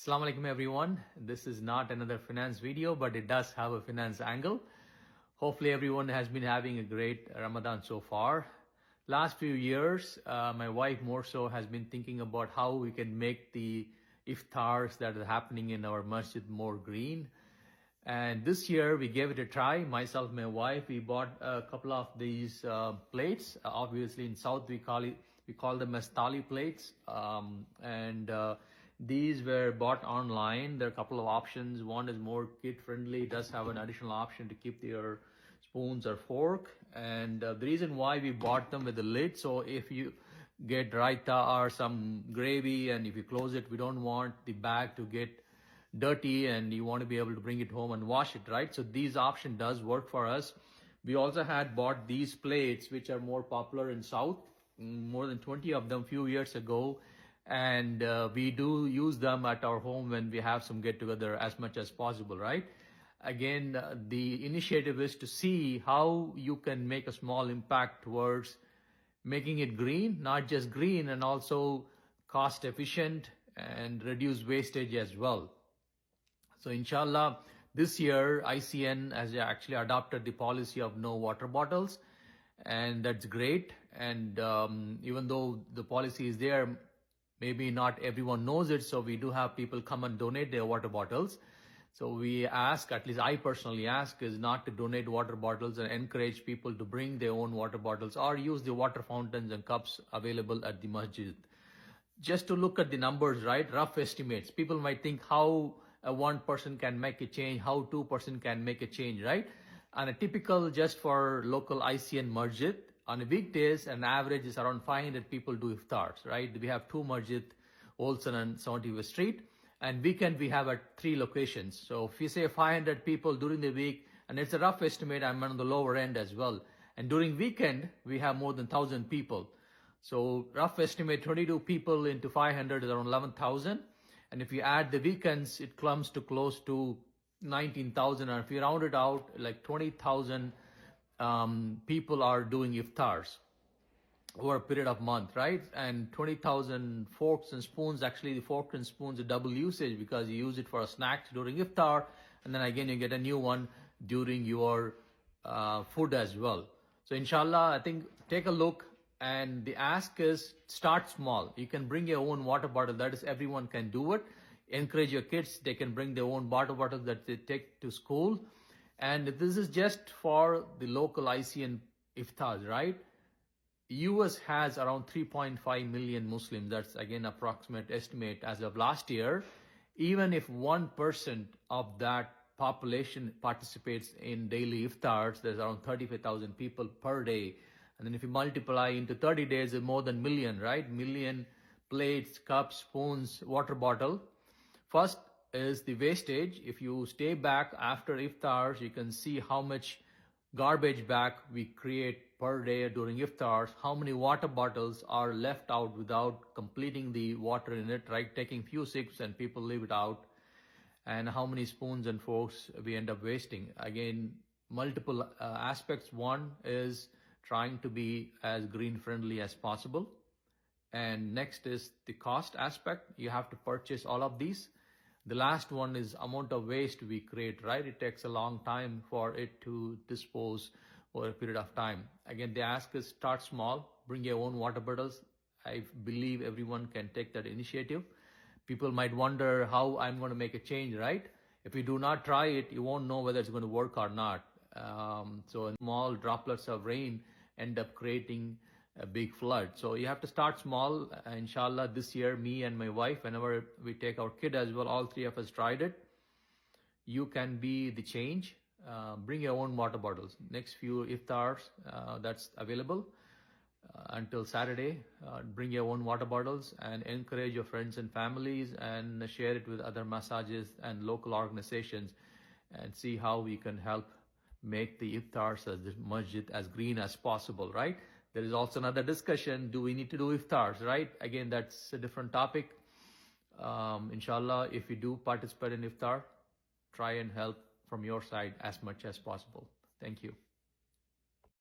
Assalamu alaikum everyone. This is not another finance video, but it does have a finance angle. Hopefully everyone has been having a great Ramadan so far. Last few years, my wife more so has been thinking about how we can make the iftars that are happening in our masjid more green. And this year we gave it a try. Myself, my wife, we bought a couple of these plates. Obviously in South we call them as thali plates. These were bought online. There are a couple of options. One is more kid friendly. It does have an additional option to keep your spoons or fork. And the reason why we bought them with the lid, so if you get raita or some gravy and if you close it, we don't want the bag to get dirty and you want to be able to bring it home and wash it, right? So these option does work for us. We also had bought these plates, which are more popular in South, more than 20 of them few years ago. And we do use them at our home when we have some get together as much as possible, right? Again, the initiative is to see how you can make a small impact towards making it green, not just green, and also cost efficient and reduce wastage as well. So inshallah, this year ICN has actually adopted the policy of no water bottles, and that's great. And even though the policy is there, maybe not everyone knows it, so we do have people come and donate their water bottles. So we ask, at least I personally ask, is not to donate water bottles and encourage people to bring their own water bottles or use the water fountains and cups available at the masjid. Just to look at the numbers, right? Rough estimates. People might think how one person can make a change, how 2% can make a change, right? And a typical, just for local ICN masjid, on weekdays, an average is around 500 people do iftars, right? We have two masjid, Olsen and 70th Street. And weekend, we have at 3 locations. So if you say 500 people during the week, and it's a rough estimate, I'm on the lower end as well. And during weekend, we have more than 1,000 people. So rough estimate, 22 people into 500 is around 11,000. And if you add the weekends, it comes to close to 19,000. And if you round it out, like 20,000 people are doing iftars over a period of month, right? And 20,000 forks and spoons. Actually, the forks and spoons are double usage because you use it for a snack during iftar, and then again you get a new one during your food as well. So inshallah, I think take a look. And the ask is start small. You can bring your own water bottle. That is, everyone can do it. Encourage your kids. They can bring their own water bottle that they take to school. And this is just for the local ICN iftars, right? US has around 3.5 million Muslims. That's again approximate estimate as of last year. Even if 1% of that population participates in daily iftars, there's around 35,000 people per day. And then if you multiply into 30 days, it's more than million, right? Million plates, cups, spoons, water bottle. First is the wastage. If you stay back after iftars, you can see how much garbage bag we create per day during iftars, how many water bottles are left out without completing the water in it, right? Taking few sips and people leave it out, and how many spoons and forks we end up wasting. Again, multiple aspects. One is trying to be as green friendly as possible. And next is the cost aspect. You have to purchase all of these. The last one is amount of waste we create, right? It takes a long time for it to dispose over a period of time. Again, the ask is start small, bring your own water bottles. I believe everyone can take that initiative. People might wonder how I'm going to make a change, right? If you do not try it, you won't know whether it's going to work or not. So small droplets of rain end up creating a big flood. So you have to start small. Inshallah, this year, me and my wife, whenever we take our kid as well, all 3 of us tried it. You can be the change. Bring your own water bottles. Next few iftars, that's available until Saturday. Bring your own water bottles and encourage your friends and families and share it with other massages and local organizations and see how we can help make the iftars as the masjid as green as possible, right? There is also another discussion, do we need to do iftars, right? Again, that's a different topic. Inshallah, if you do participate in iftar, try and help from your side as much as possible. Thank you.